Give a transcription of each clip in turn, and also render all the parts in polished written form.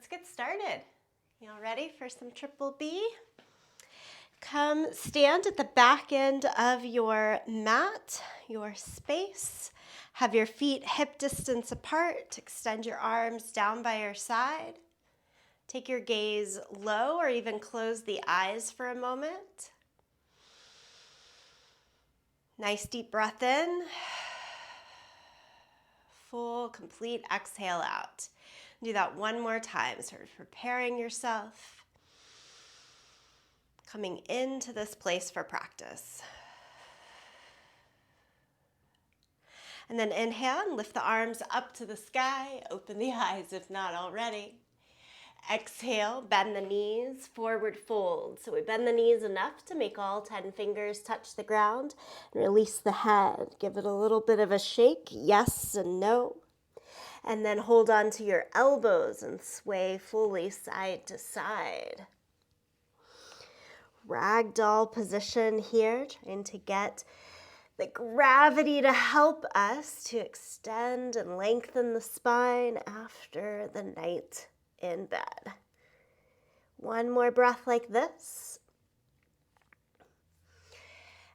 let's get started. You all ready for some triple B? Come stand at the back end of your mat, your space. Have your feet hip distance apart. Extend your arms down by your side. Take your gaze low or even close the eyes for a moment. Nice deep breath in. Full, complete exhale out. Do that one more time, sort of preparing yourself, coming into this place for practice. And then inhale and lift the arms up to the sky. Open the eyes if not already. Exhale, bend the knees, forward fold. So we bend the knees enough to make all 10 fingers touch the ground. And release the head. Give it a little bit of a shake, yes and no. And then hold on to your elbows and sway fully side to side. Ragdoll position here, trying to get the gravity to help us to extend and lengthen the spine after the night in bed. One more breath like this.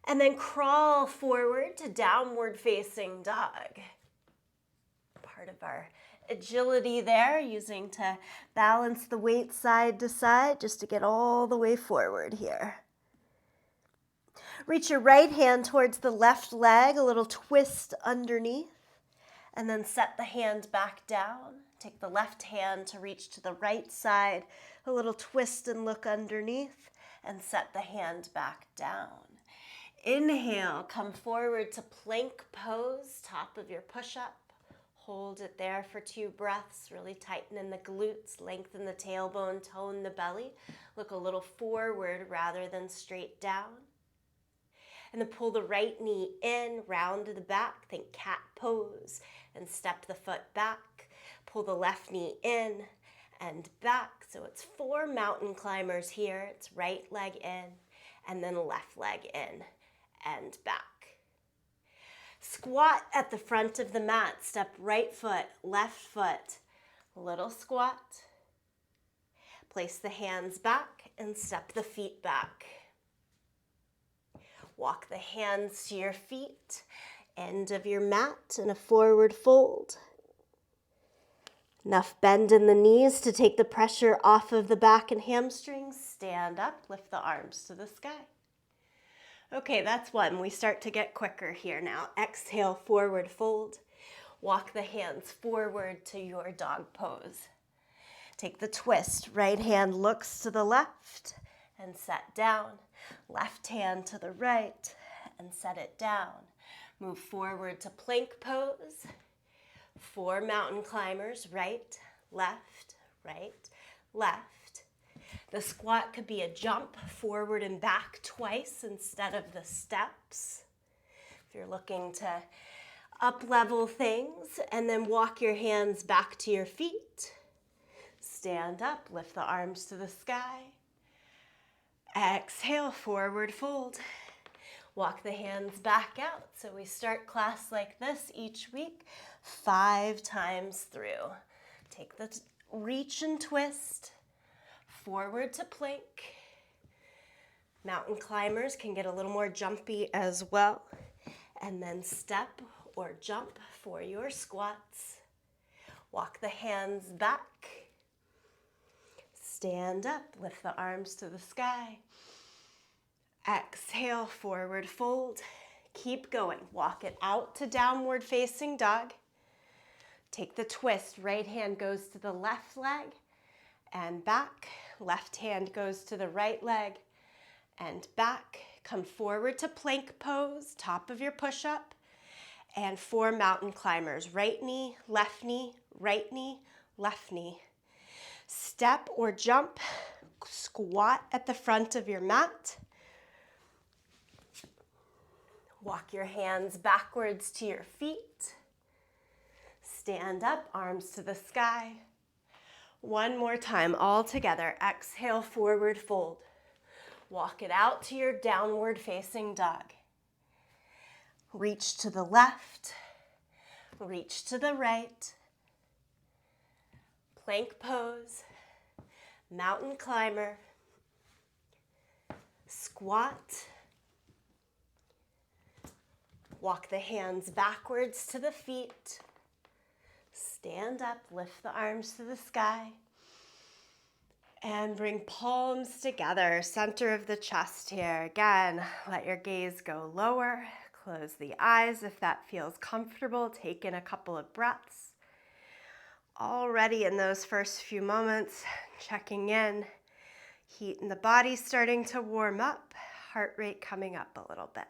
And then crawl forward to downward facing dog. Part of our agility there, using to balance the weight side to side just to get all the way forward here. Reach your right hand towards the left leg, a little twist underneath, and then set the hand back down. Take the left hand to reach to the right side, a little twist and look underneath, and set the hand back down. Inhale, come forward to plank pose, top of your push-up. Hold it there for 2 breaths, really tighten in the glutes, lengthen the tailbone, tone the belly. Look a little forward rather than straight down. And then pull the right knee in, round to the back, think cat pose, and step the foot back. Pull the left knee in and back. So it's 4 mountain climbers here. It's right leg in, and then left leg in and back. Squat at the front of the mat. Step right foot, left foot. Little squat. Place the hands back and step the feet back. Walk the hands to your feet. End of your mat in a forward fold. Enough bend in the knees to take the pressure off of the back and hamstrings. Stand up, lift the arms to the sky. Okay, that's one. We start to get quicker here now. Exhale, forward fold. Walk the hands forward to your dog pose. Take the twist. Right hand looks to the left and set down. Left hand to the right and set it down. Move forward to plank pose. 4 mountain climbers, right, left, left. The squat could be a jump forward and back twice instead of the steps. If you're looking to up-level things, and then walk your hands back to your feet. Stand up, lift the arms to the sky. Exhale, forward fold. Walk the hands back out. So we start class like this each week, 5 times through. Take the reach and twist. Forward to plank. Mountain climbers can get a little more jumpy as well. And then step or jump for your squats. Walk the hands back. Stand up, lift the arms to the sky. Exhale, forward fold. Keep going. Walk it out to downward facing dog. Take the twist. Right hand goes to the left leg and back. Left hand goes to the right leg and back. Come forward to plank pose, top of your push-up, and 4 mountain climbers. Right knee, left knee, right knee, left knee. Step or jump, squat at the front of your mat. Walk your hands backwards to your feet. Stand up, arms to the sky. One more time, all together. Exhale, forward fold. Walk it out to your downward facing dog. Reach to the left, reach to the right. Plank pose, mountain climber, squat, walk the hands backwards to the feet, stand up, lift the arms to the sky, and bring palms together, center of the chest here. Again, let your gaze go lower, close the eyes if that feels comfortable, take in a couple of breaths. Already in those first few moments, checking in, heat in the body starting to warm up, heart rate coming up a little bit.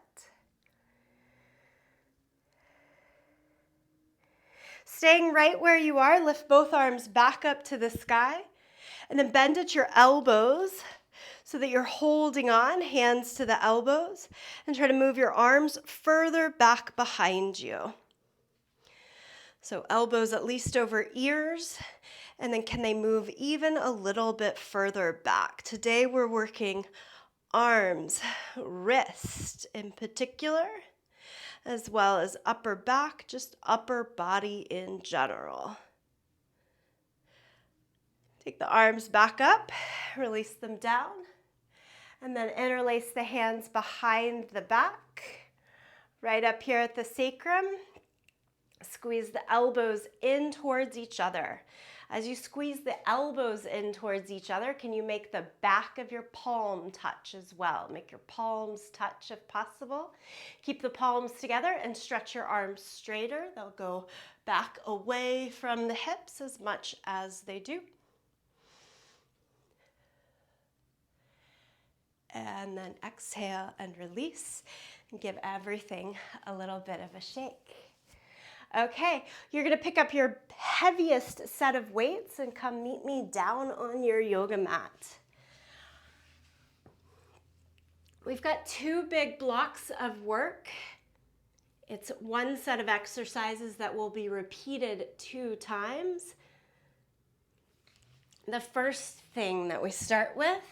Staying right where you are, lift both arms back up to the sky, and then bend at your elbows so that you're holding on, hands to the elbows, and try to move your arms further back behind you. So elbows at least over ears, and then can they move even a little bit further back? Today we're working arms, wrist in particular, as well as upper back, just upper body in general. Take the arms back up, release them down, and then interlace the hands behind the back, right up here at the sacrum. Squeeze the elbows in towards each other. As you squeeze the elbows in towards each other, can you make the back of your palm touch as well? Make your palms touch if possible. Keep the palms together and stretch your arms straighter. They'll go back away from the hips as much as they do. And then exhale and release, and give everything a little bit of a shake. Okay, you're gonna pick up your heaviest set of weights and come meet me down on your yoga mat. We've got two big blocks of work. It's one set of exercises that will be repeated 2 times. The first thing that we start with,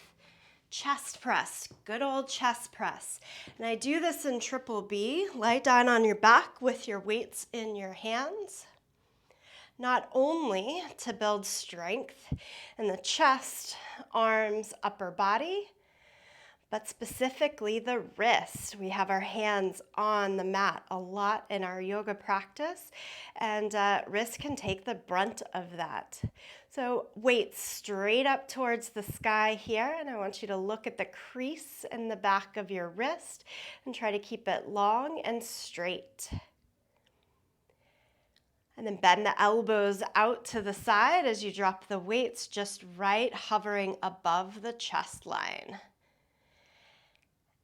chest press, good old chest press. And I do this in triple B. Lie down on your back with your weights in your hands. Not only to build strength in the chest, arms, upper body, but specifically the wrist. We have our hands on the mat a lot in our yoga practice, and wrist can take the brunt of that. So weights straight up towards the sky here, and I want you to look at the crease in the back of your wrist and try to keep it long and straight. And then bend the elbows out to the side as you drop the weights just right, hovering above the chest line.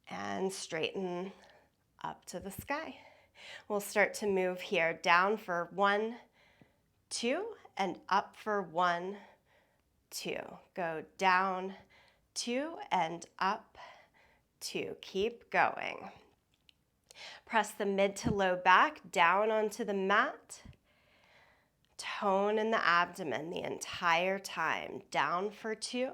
And straighten up to the sky. We'll start to move here, down for 1, 2, and up for 1, 2. Go down, 2, and up, 2. Keep going. Press the mid to low back down onto the mat. Tone in the abdomen the entire time. Down for 2.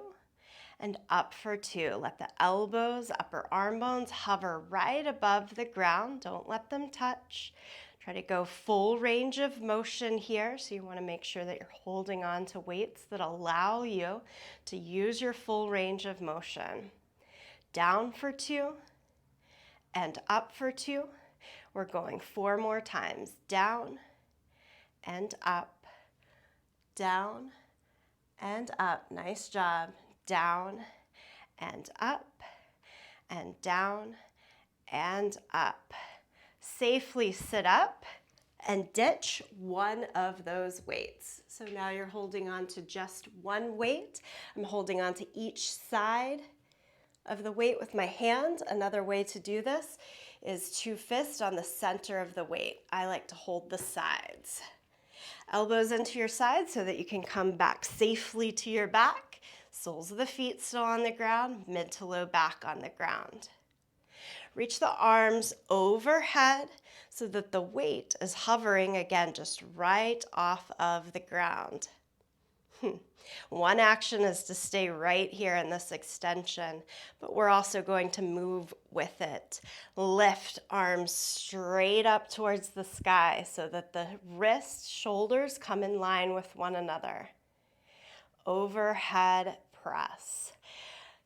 And up for 2. Let the elbows, upper arm bones hover right above the ground. Don't let them touch. Try to go full range of motion here. So you want to make sure that you're holding on to weights that allow you to use your full range of motion. Down for 2 and up for 2. We're going 4 more times. Down and up, down and up. Nice job. Down and up, and down and up. Safely sit up and ditch one of those weights. So now you're holding on to just one weight. I'm holding on to each side of the weight with my hand. Another way to do this is 2 fists on the center of the weight. I like to hold the sides. Elbows into your sides so that you can come back safely to your back. Soles of the feet still on the ground, mid to low back on the ground. Reach the arms overhead so that the weight is hovering again just right off of the ground. One action is to stay right here in this extension, but we're also going to move with it. Lift arms straight up towards the sky so that the wrists, shoulders come in line with one another. Overhead press.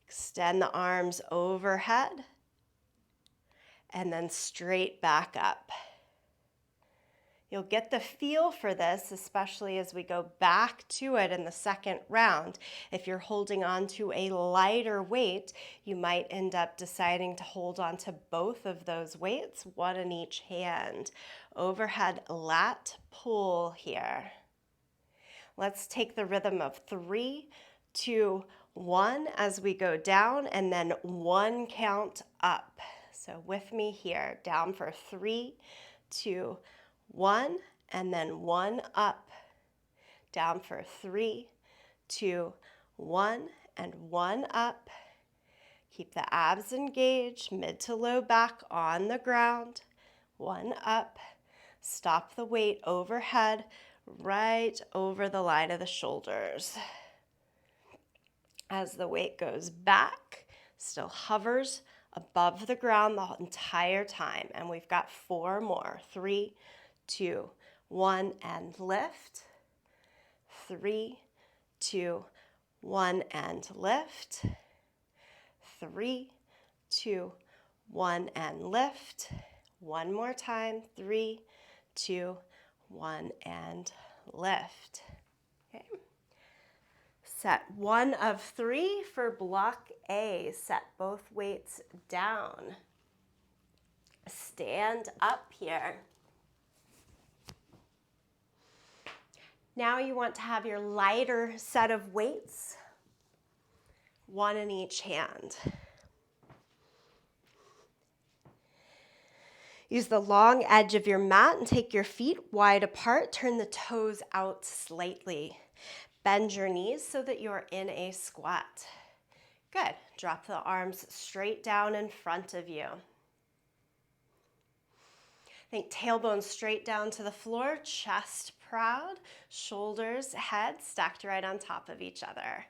Extend the arms overhead and then straight back up. You'll get the feel for this, especially as we go back to it in the second round. If you're holding on to a lighter weight, you might end up deciding to hold on to both of those weights, one in each hand. Overhead lat pull here. Let's take the rhythm of 3, 2, 1 as we go down, and then 1 count up. So with me here, down for 3, 2, 1, and then 1 up. Down for 3, 2, 1, and 1 up. Keep the abs engaged, mid to low back on the ground. 1 up. Stop the weight overhead, right over the line of the shoulders. As the weight goes back, still hovers above the ground the entire time. And we've got 4 more. 3, 2, 1, and lift. 3, 2, 1, and lift. 3, 2, 1, and lift. One more time. 3, 2, 1, and lift. Okay. Set 1 of 3 for block A. Set both weights down. Stand up here. Now you want to have your lighter set of weights, 1 in each hand. Use the long edge of your mat and take your feet wide apart. Turn the toes out slightly. Bend your knees so that you're in a squat. Good. Drop the arms straight down in front of you. Think tailbone straight down to the floor, chest proud, shoulders, head stacked right on top of each other.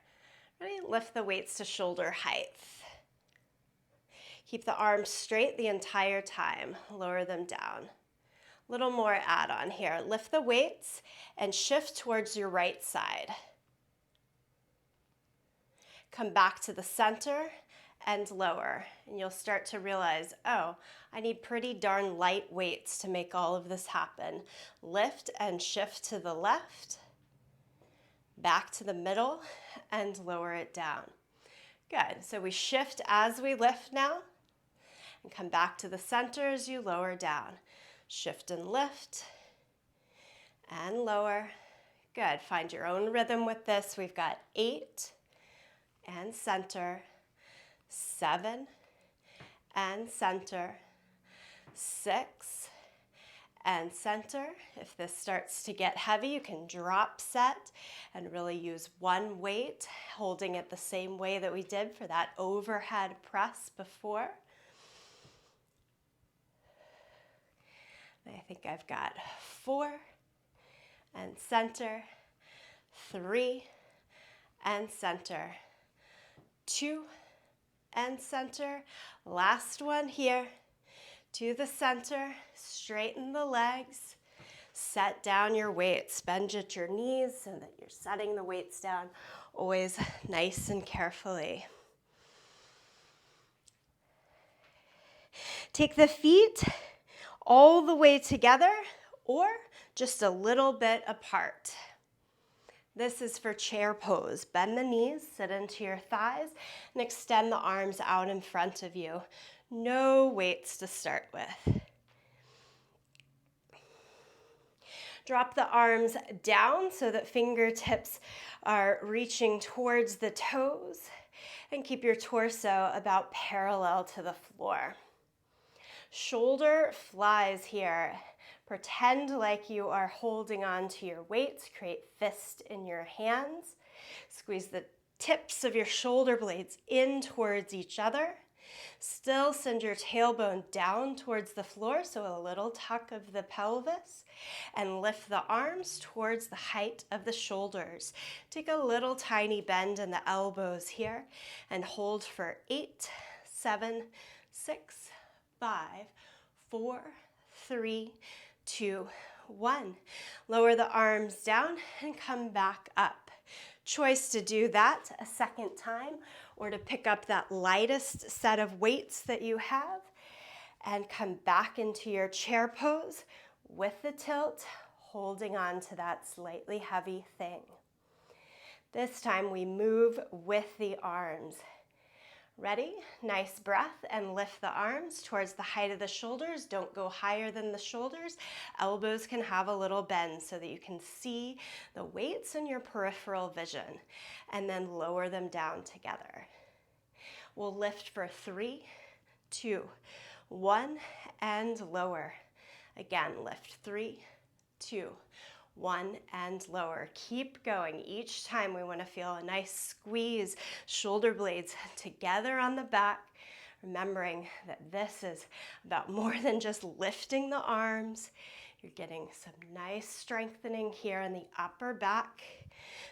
Ready? Lift the weights to shoulder height. Keep the arms straight the entire time. Lower them down. Little more add-on here. Lift the weights and shift towards your right side. Come back to the center and lower. And you'll start to realize, oh, I need pretty darn light weights to make all of this happen. Lift and shift to the left, back to the middle, and lower it down. Good. So we shift as we lift now, and come back to the center as you lower down. Shift and lift, and lower. Good. Find your own rhythm with this. We've got 8 and center, 7 and center, 6 and center. If this starts to get heavy, you can drop set and really use one weight, holding it the same way that we did for that overhead press before. I think I've got 4 and center, 3 and center, 2 and center. Last one here. To the center, straighten the legs, set down your weights, bend at your knees so that you're setting the weights down always nice and carefully. Take the feet all the way together or just a little bit apart. This is for chair pose. Bend the knees, sit into your thighs, and extend the arms out in front of you. No weights to start with. Drop the arms down so that fingertips are reaching towards the toes, and keep your torso about parallel to the floor. Shoulder flies here. Pretend like you are holding on to your weights. Create fist in your hands. Squeeze the tips of your shoulder blades in towards each other. Still send your tailbone down towards the floor, so a little tuck of the pelvis, and lift the arms towards the height of the shoulders. Take a little tiny bend in the elbows here and hold for 8, 7, 6, 5, 4, 3, 2, 1. Lower the arms down and come back up. choice to do that a second time or to pick up that lightest set of weights that you have and come back into your chair pose with the tilt, holding on to that slightly heavy thing. This time we move with the arms. Ready? Nice breath and lift the arms towards the height of the shoulders. Don't go higher than the shoulders. Elbows can have a little bend so that you can see the weights in your peripheral vision, and then lower them down together. We'll lift for 3, 2, 1, and lower. Again, lift 3, 2, 1, and lower. Keep going. Each time we want to feel a nice squeeze, shoulder blades together on the back, remembering that this is about more than just lifting the arms. You're getting some nice strengthening here in the upper back.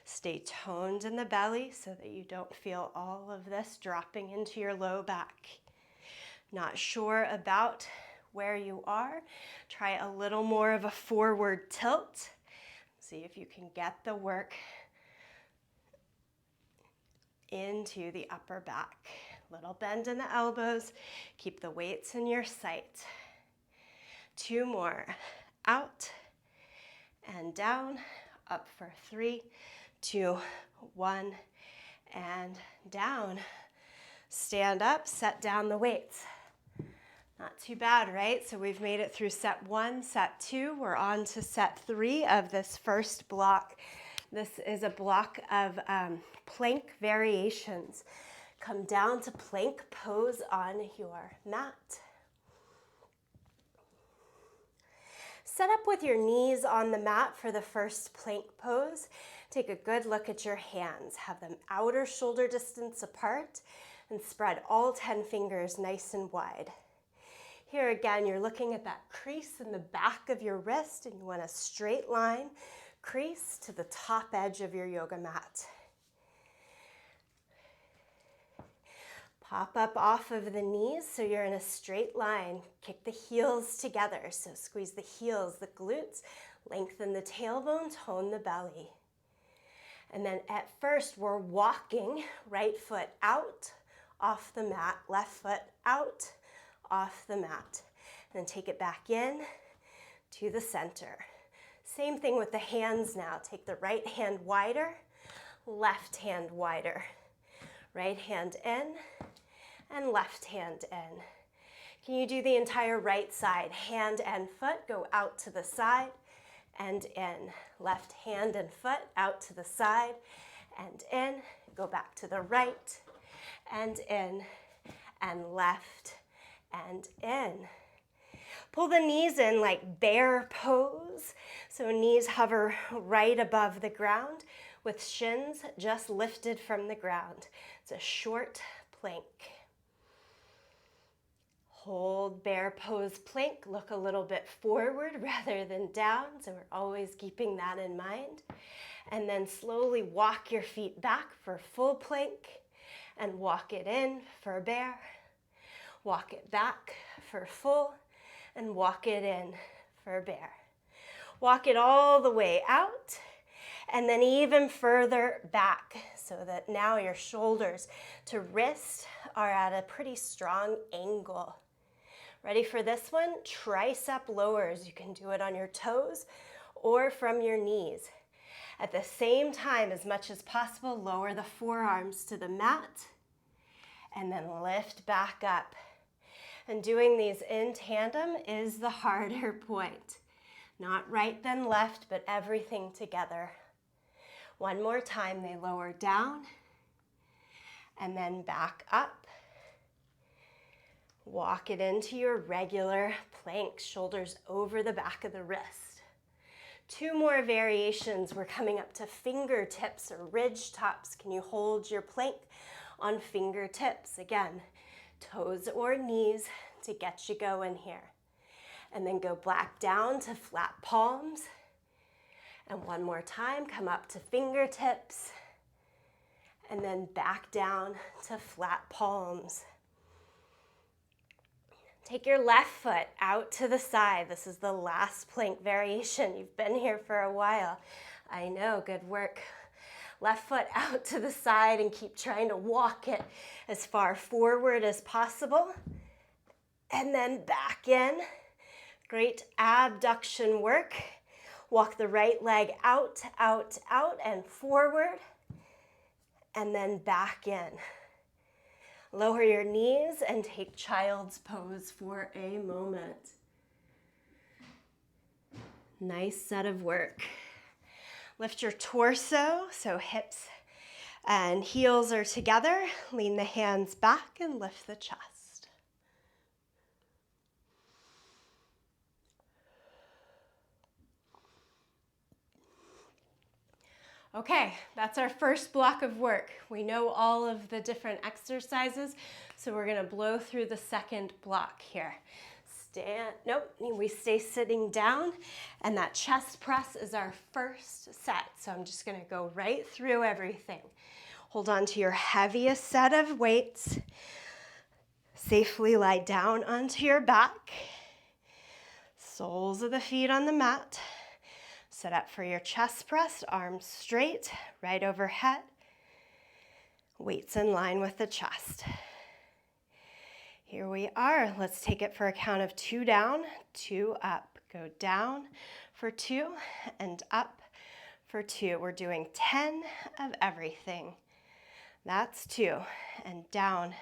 Stay toned in the belly so that you don't feel all of this dropping into your low back. Not sure about where you are? Try a little more of a forward tilt. See if you can get the work into the upper back. Little bend in the elbows. Keep the weights in your sight. 2 more. Out and down. Up for 3, 2, 1, and down. Stand up, set down the weights. Not too bad, right? So we've made it through set 1, set 2. We're on to set 3 of this first block. This is a block of plank variations. Come down to plank pose on your mat. Set up with your knees on the mat for the first plank pose. Take a good look at your hands. Have them outer shoulder distance apart and spread all 10 fingers nice and wide. Here again, you're looking at that crease in the back of your wrist, and you want a straight line crease to the top edge of your yoga mat. Pop up off of the knees so you're in a straight line. Kick the heels together, so squeeze the heels, the glutes, lengthen the tailbone, tone the belly. And then at first, we're walking right foot out, off the mat, left foot out, off the mat. And then take it back in to the center. Same thing with the hands now. Take the right hand wider, left hand wider. Right hand in and left hand in. Can you do the entire right side? Hand and foot go out to the side and in. Left hand and foot out to the side and in. Go back to the right and in and left and in. Pull the knees in like bear pose. So knees hover right above the ground with shins just lifted from the ground. It's a short plank. Hold bear pose plank. Look a little bit forward rather than down. So we're always keeping that in mind. And then slowly walk your feet back for full plank and walk it in for bear. Walk it back for full and walk it in for bear. Walk it all the way out and then even further back so that now your shoulders to wrist are at a pretty strong angle. Ready for this one? Tricep lowers. You can do it on your toes or from your knees. At the same time, as much as possible, lower the forearms to the mat and then lift back up. And doing these in tandem is the harder point. Not right then left, but everything together. One more time, they lower down and then back up. Walk it into your regular plank, shoulders over the back of the wrist. 2 more variations. We're coming up to fingertips or ridge tops. Can you hold your plank on fingertips? Again, toes or knees to get you going here. And then go back down to flat palms. And one more time, come up to fingertips. And then back down to flat palms. Take your left foot out to the side. This is the last plank variation. You've been here for a while. I know, good work. Left foot out to the side and keep trying to walk it as far forward as possible. And then back in. Great abduction work. Walk the right leg out, out, out, and forward. And then back in. Lower your knees and take child's pose for a moment. Nice set of work. Lift your torso, so hips and heels are together. Lean the hands back and lift the chest. Okay, that's our first block of work. We know all of the different exercises, so we're gonna blow through the second block here. We stay sitting down, and that chest press is our first set. So I'm just gonna go right through everything. Hold on to your heaviest set of weights. Safely lie down onto your back. Soles of the feet on the mat. Set up for your chest press, arms straight, right overhead. Weights in line with the chest. Here we are. Let's take it for a count of 2 down, 2 up. Go down for 2 and up for 2. We're doing 10 of everything. That's 2. And down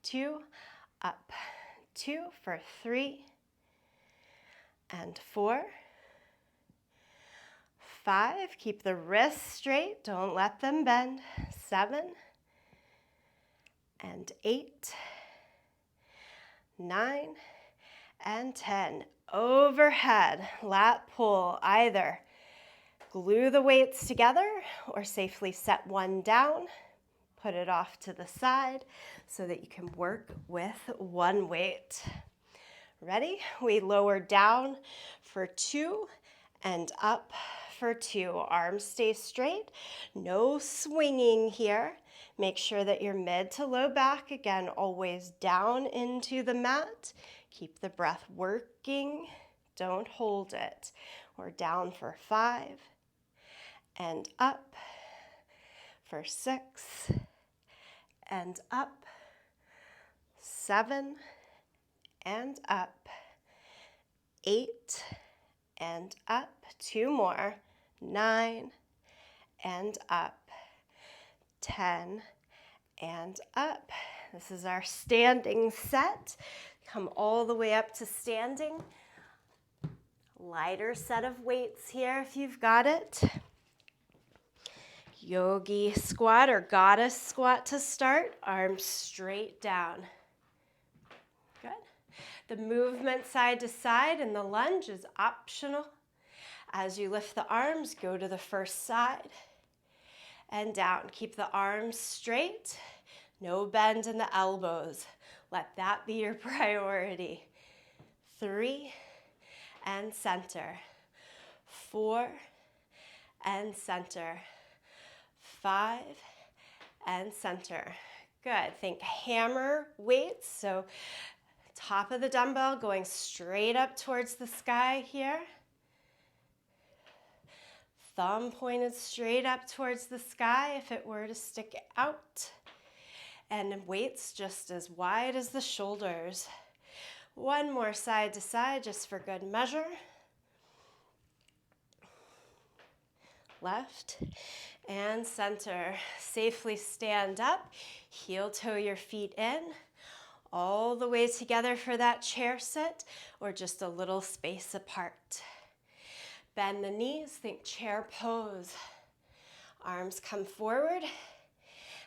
2, up 2 for 3 and 4. 5, keep the wrists straight, don't let them bend. 7 and 8, 9 and 10. Overhead, lat pull, either glue the weights together or safely set one down, put it off to the side so that you can work with one weight. Ready? We lower down for 2 and up for 2. Arms stay straight, no swinging here. Make sure that your mid to low back, again, always down into the mat. Keep the breath working, don't hold it. We're down for 5 and up for 6 and up, 7 and up, 8 and up, 2 more, 9 and up, 10 and up. This is our standing set. Come all the way up to standing. Lighter set of weights here if you've got it. Yogi squat or goddess squat to start. Arms straight down. Good. The movement side to side and the lunge is optional. As you lift the arms, go to the first side and down. Keep the arms straight. No bend in the elbows. Let that be your priority. 3 and center. 4 and center. 5 and center. Good. Think hammer weights. So top of the dumbbell going straight up towards the sky here. Thumb pointed straight up towards the sky if it were to stick out. And weights just as wide as the shoulders. One more side to side just for good measure. Left and center. Safely stand up. Heel toe your feet in. All the way together for that chair sit or just a little space apart. Bend the knees, think chair pose. Arms come forward.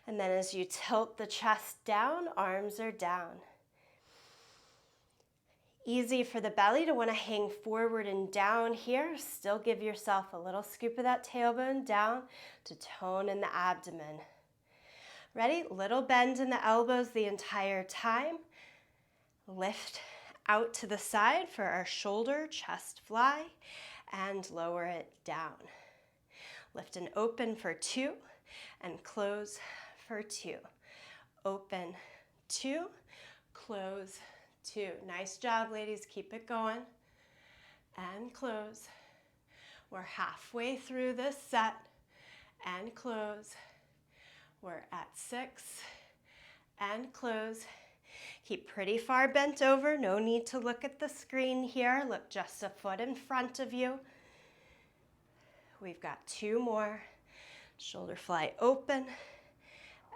And then as you tilt the chest down, arms are down. Easy for the belly to want to hang forward and down here. Still give yourself a little scoop of that tailbone down to tone in the abdomen. Ready? Little bend in the elbows the entire time. Lift out to the side for our shoulder, chest fly, and lower it down. Lift and open for 2 and close for 2. Open 2, close 2. Nice job, ladies. Keep it going. And close. We're halfway through this set. and close. We're at 6 and close. Keep pretty far bent over. No need to look at the screen here. Look just a foot in front of you. We've got 2 more. Shoulder fly open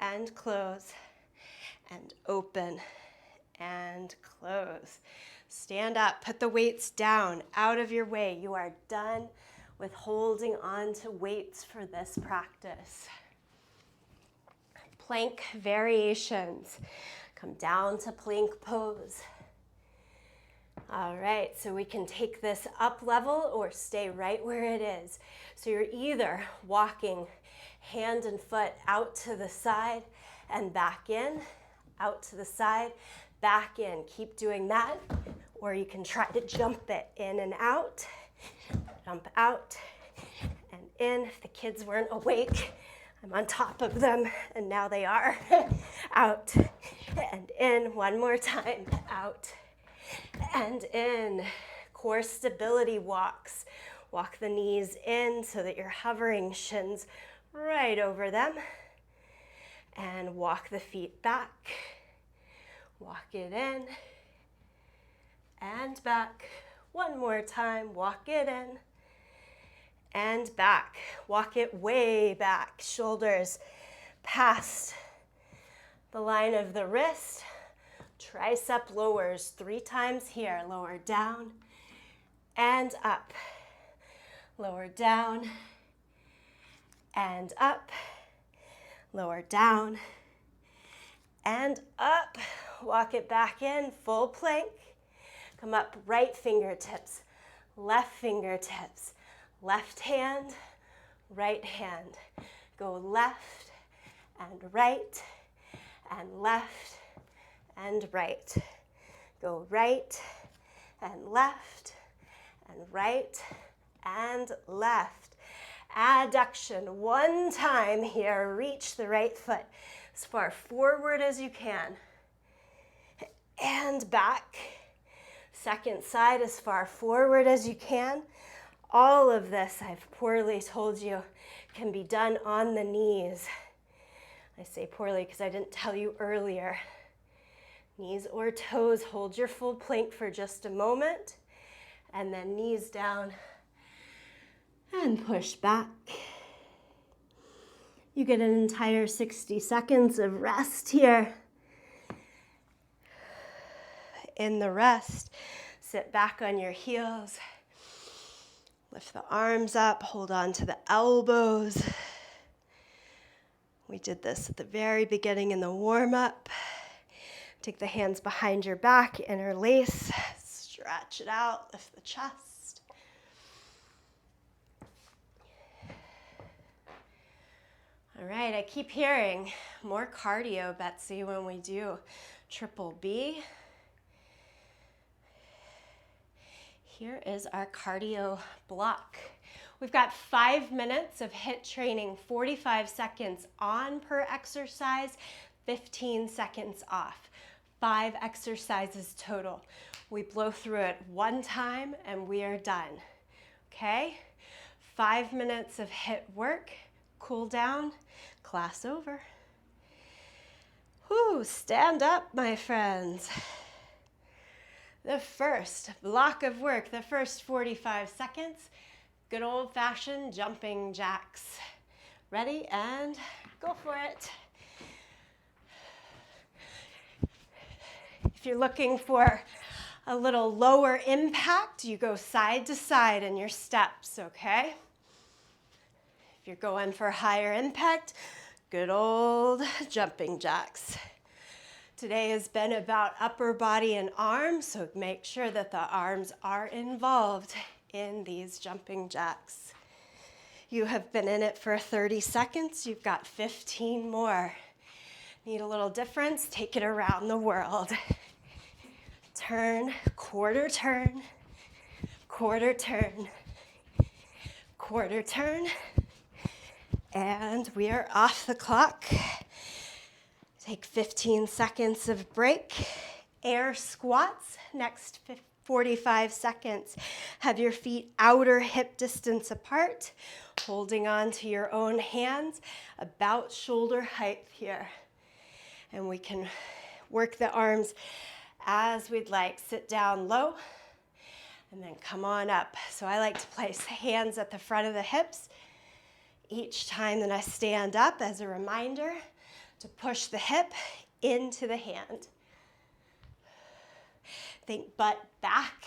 and close and open and close. Stand up, put the weights down, out of your way. You are done with holding on to weights for this practice. Plank variations. Come down to plank pose. All right, so we can take this up level or stay right where it is. So you're either walking hand and foot out to the side and back in, out to the side, back in. Keep doing that. Or you can try to jump it in and out, jump out and in. If the kids weren't awake, I'm on top of them, and now they are. Out and in. One more time. Out and in. Core stability walks. Walk the knees in so that you're hovering shins right over them. And walk the feet back. Walk it in and back. One more time. Walk it in and back. Walk it way back. Shoulders past the line of the wrist. Tricep lowers 3 times here. Lower down and up. Lower down and up. Lower down and up. Walk it back in, full plank. Come up, right fingertips, left fingertips. Left hand, right hand. Go left and right and left and right. Go right and left and right and left. Adduction, 1 time here. Reach the right foot as far forward as you can. And back. Second side as far forward as you can. All of this, I've poorly told you, can be done on the knees. I say poorly because I didn't tell you earlier. Knees or toes, hold your full plank for just a moment, and then knees down and push back. You get an entire 60 seconds of rest here. In the rest, sit back on your heels. Lift the arms up, hold on to the elbows. We did this at the very beginning in the warm-up. Take the hands behind your back, interlace, stretch it out, lift the chest. All right, I keep hearing more cardio, Betsy, when we do triple B. Here is our cardio block. We've got 5 minutes of HIIT training, 45 seconds on per exercise, 15 seconds off. 5 exercises total. We blow through it 1 time and we are done. Okay? 5 minutes of HIIT work, cool down, class over. Whew, stand up, my friends. The first block of work, the first 45 seconds, good old-fashioned jumping jacks. Ready? And go for it. If you're looking for a little lower impact, you go side to side in your steps, okay? If you're going for higher impact, good old jumping jacks. Today has been about upper body and arms, so make sure that the arms are involved in these jumping jacks. You have been in it for 30 seconds. You've got 15 more. Need a little difference? Take it around the world. Turn, quarter turn, quarter turn, quarter turn, and we are off the clock. Take 15 seconds of break. Air squats, next 45 seconds. Have your feet outer hip distance apart. holding on to your own hands about shoulder height here. And we can work the arms as we'd like. Sit down low and then come on up. So I like to place hands at the front of the hips each time that I stand up as a reminder to push the hip into the hand. Think butt back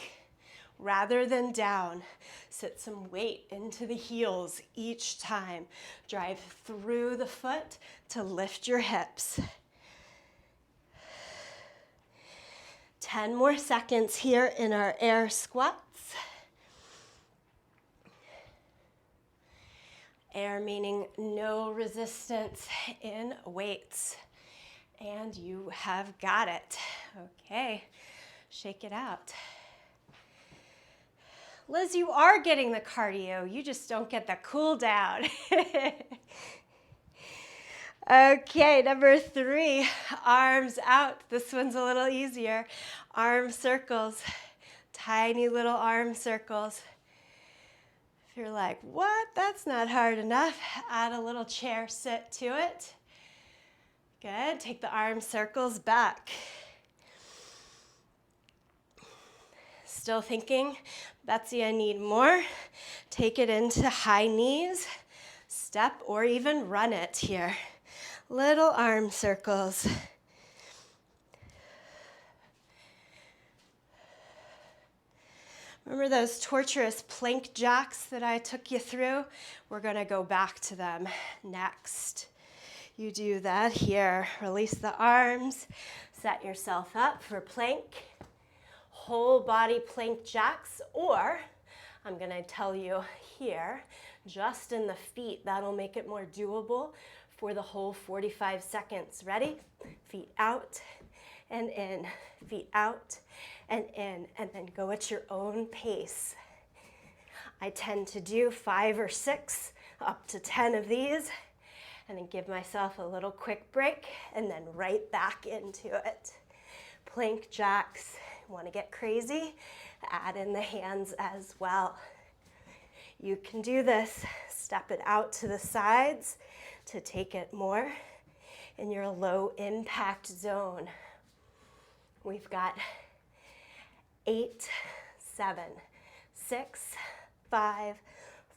rather than down. Sit some weight into the heels each time. Drive through the foot to lift your hips. 10 more seconds here in our air squats. Air meaning no resistance in weights. And you have got it. Okay, shake it out. Liz, you are getting the cardio. You just don't get the cool down. Okay, number 3, arms out. This one's a little easier. Arm circles, tiny little arm circles. If you're like, what? That's not hard enough. Add a little chair sit to it. Good, take the arm circles back. Still thinking, Betsy, I need more. Take it into high knees, step or even run it here. Little arm circles. Remember those torturous plank jacks that I took you through? We're gonna go back to them next. You do that here. Release the arms, set yourself up for plank. Whole body plank jacks, or I'm gonna tell you here, just in the feet. That'll make it more doable for the whole 45 seconds. Ready? Feet out and in, feet out and in, and then go at your own pace. I tend to do 5 or 6, up to 10 of these, and then give myself a little quick break, and then right back into it. Plank jacks. Want to get crazy? Add in the hands as well. You can do this. Step it out to the sides to take it more in your low impact zone. We've got 8, 7, 6, 5,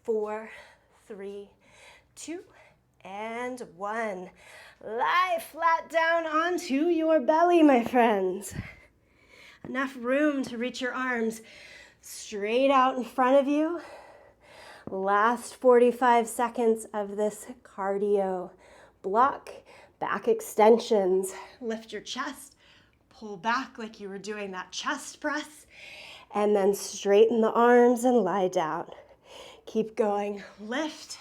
4, 3, 2, and 1. Lie flat down onto your belly, my friends. Enough room to reach your arms straight out in front of you. Last 45 seconds of this cardio block. Back extensions. Lift your chest. Pull back like you were doing that chest press. And then straighten the arms and lie down. Keep going. Lift,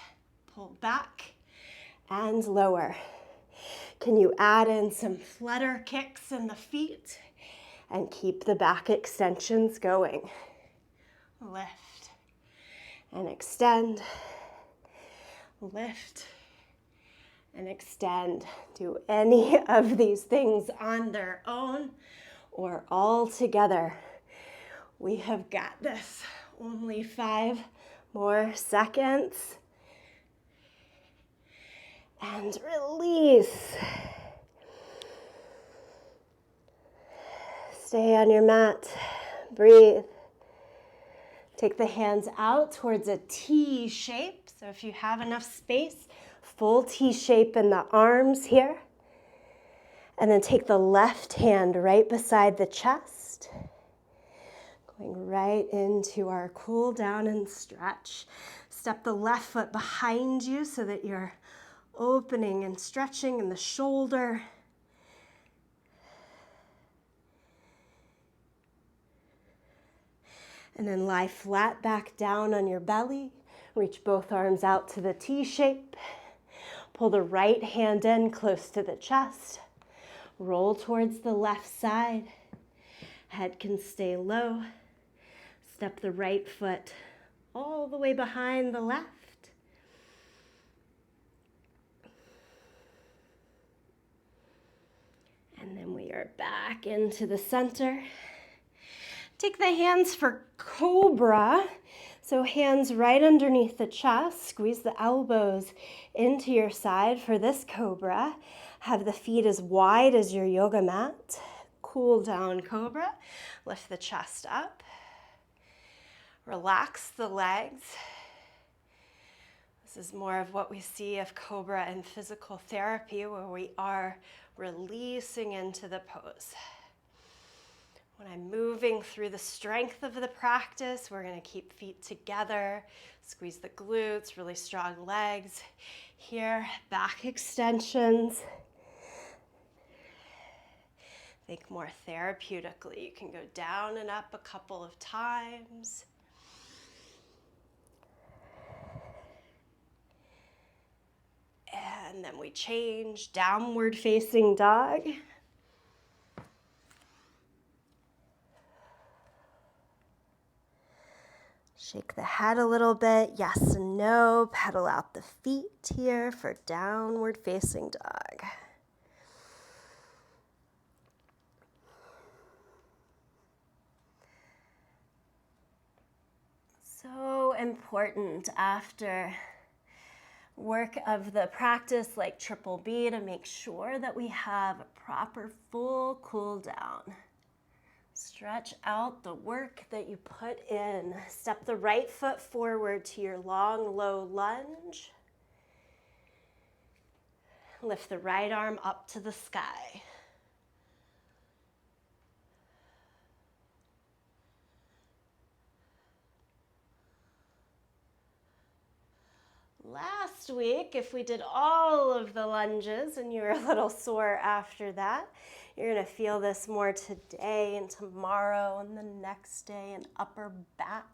pull back, and lower. Can you add in some flutter kicks in the feet? And keep the back extensions going. Lift and extend. Lift and extend. Do any of these things on their own or all together. We have got this. Only 5 more seconds. And release. Stay on your mat, breathe. Take the hands out towards a T shape. So if you have enough space, full T shape in the arms here. And then take the left hand right beside the chest. Going right into our cool down and stretch. Step the left foot behind you so that you're opening and stretching in the shoulder. And then lie flat back down on your belly. Reach both arms out to the T shape. Pull the right hand in close to the chest. Roll towards the left side. Head can stay low. Step the right foot all the way behind the left. And then we are back into the center. Take the hands for cobra. So hands right underneath the chest, squeeze the elbows into your side for this cobra. Have the feet as wide as your yoga mat. Cool down cobra. Lift the chest up. Relax the legs. This is more of what we see of cobra in physical therapy, where we are releasing into the pose. When I'm moving through the strength of the practice, we're going to keep feet together, squeeze the glutes, really strong legs. Here, back extensions. Think more therapeutically. You can go down and up a couple of times. And then we change, downward facing dog. Shake the head a little bit, yes and no. Pedal out the feet here for downward facing dog. So important after work of the practice like Triple B to make sure that we have a proper full cool down. Stretch out the work that you put in. Step the right foot forward to your long, low lunge. Lift the right arm up to the sky. Last week, if we did all of the lunges and you were a little sore after that, you're going to feel this more today and tomorrow and the next day, and upper back,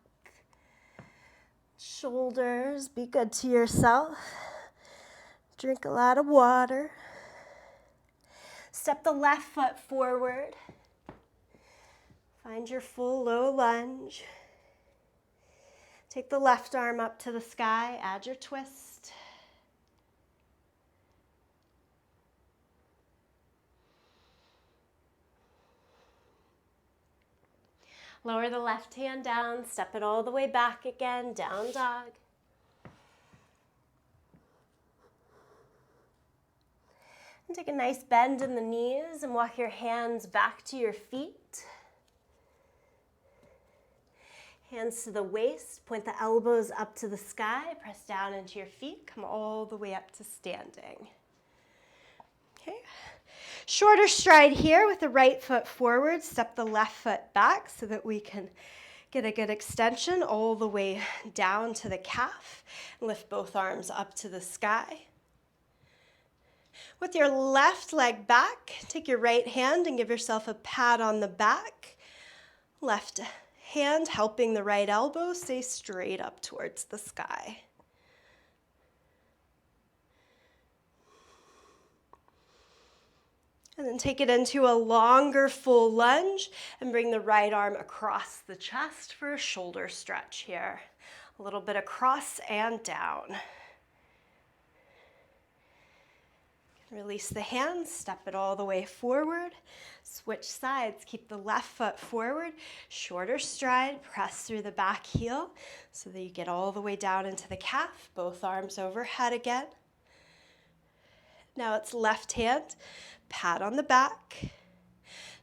shoulders. Be good to yourself. Drink a lot of water. Step the left foot forward. Find your full low lunge. Take the left arm up to the sky. Add your twist. Lower the left hand down, step it all the way back again, down dog. And take a nice bend in the knees and walk your hands back to your feet. Hands to the waist, point the elbows up to the sky, press down into your feet, come all the way up to standing. Okay. Shorter stride here with the right foot forward, step the left foot back so that we can get a good extension all the way down to the calf. Lift both arms up to the sky. With your left leg back, take your right hand and give yourself a pat on the back. Left hand helping the right elbow stay straight up towards the sky. And then take it into a longer full lunge and bring the right arm across the chest for a shoulder stretch here. A little bit across and down. Release the hands, step it all the way forward. Switch sides, keep the left foot forward. Shorter stride, press through the back heel so that you get all the way down into the calf. Both arms overhead again. Now it's left hand. Pat on the back.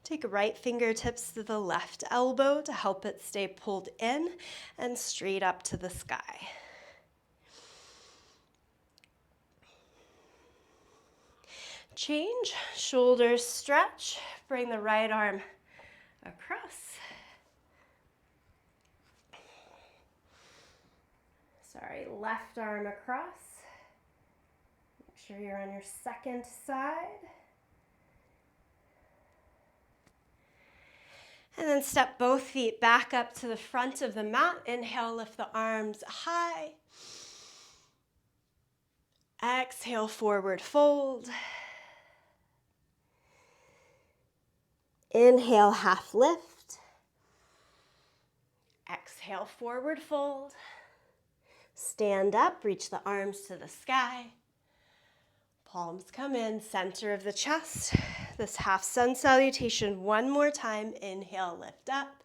Take right fingertips to the left elbow to help it stay pulled in and straight up to the sky. Change, shoulders stretch, bring the right arm across. Left arm across. Make sure you're on your second side. And then step both feet back up to the front of the mat. Inhale, lift the arms high. Exhale, forward fold. Inhale, half lift. Exhale, forward fold. Stand up, reach the arms to the sky. Palms come in, center of the chest. This half sun salutation one more time. Inhale, lift up.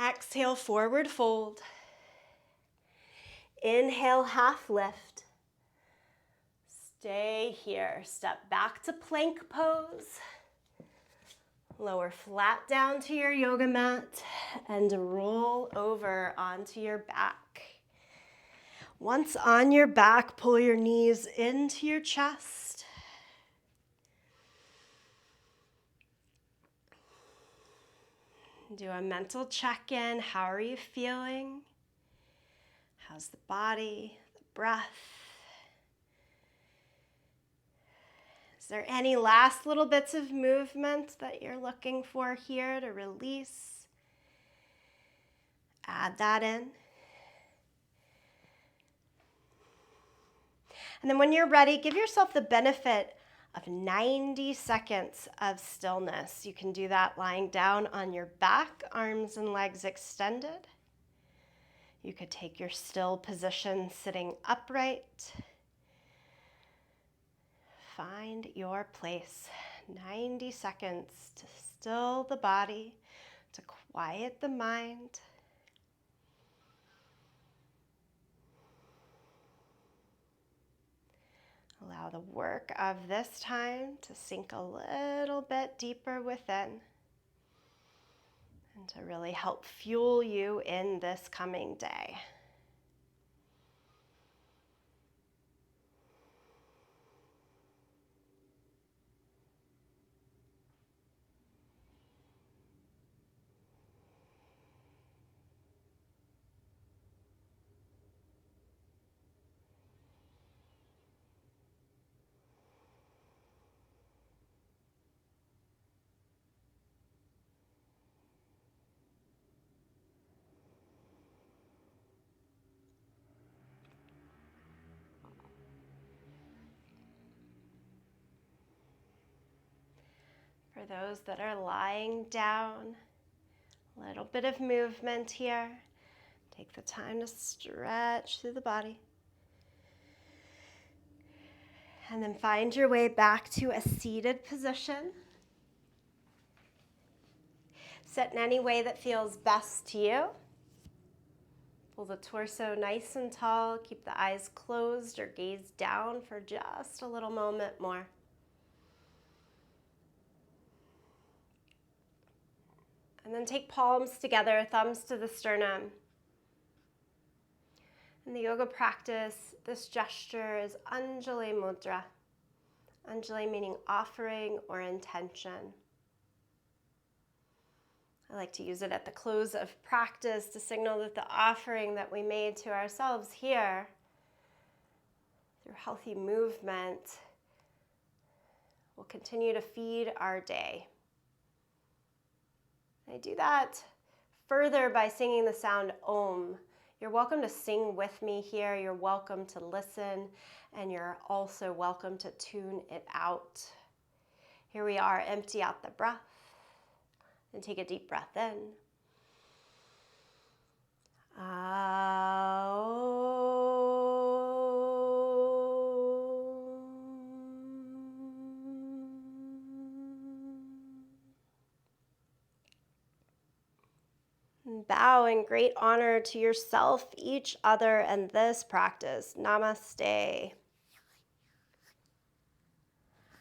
Exhale, forward fold. Inhale, half lift. Stay here. Step back to plank pose. Lower flat down to your yoga mat and roll over onto your back. Once on your back, pull your knees into your chest. Do a mental check-in. How are you feeling? How's the body, the breath? Is there any last little bits of movement that you're looking for here to release? Add that in. And then when you're ready, give yourself the benefit of 90 seconds of stillness. You can do that lying down on your back, arms and legs extended. You could take your still position sitting upright. Find your place. 90 seconds to still the body, to quiet the mind. Allow the work of this time to sink a little bit deeper within and to really help fuel you in this coming day. For those that are lying down, a little bit of movement here. Take the time to stretch through the body. And then find your way back to a seated position. Sit in any way that feels best to you. Pull the torso nice and tall. Keep the eyes closed or gaze down for just a little moment more. And then take palms together, thumbs to the sternum. In the yoga practice, this gesture is Anjali Mudra. Anjali meaning offering or intention. I like to use it at the close of practice to signal that the offering that we made to ourselves here through healthy movement will continue to feed our day. I do that further by singing the sound Om. You're welcome to sing with me here. You're welcome to listen, and you're also welcome to tune it out. Here we are. Empty out the breath and take a deep breath in. Bow in great honor to yourself, each other, and this practice. Namaste.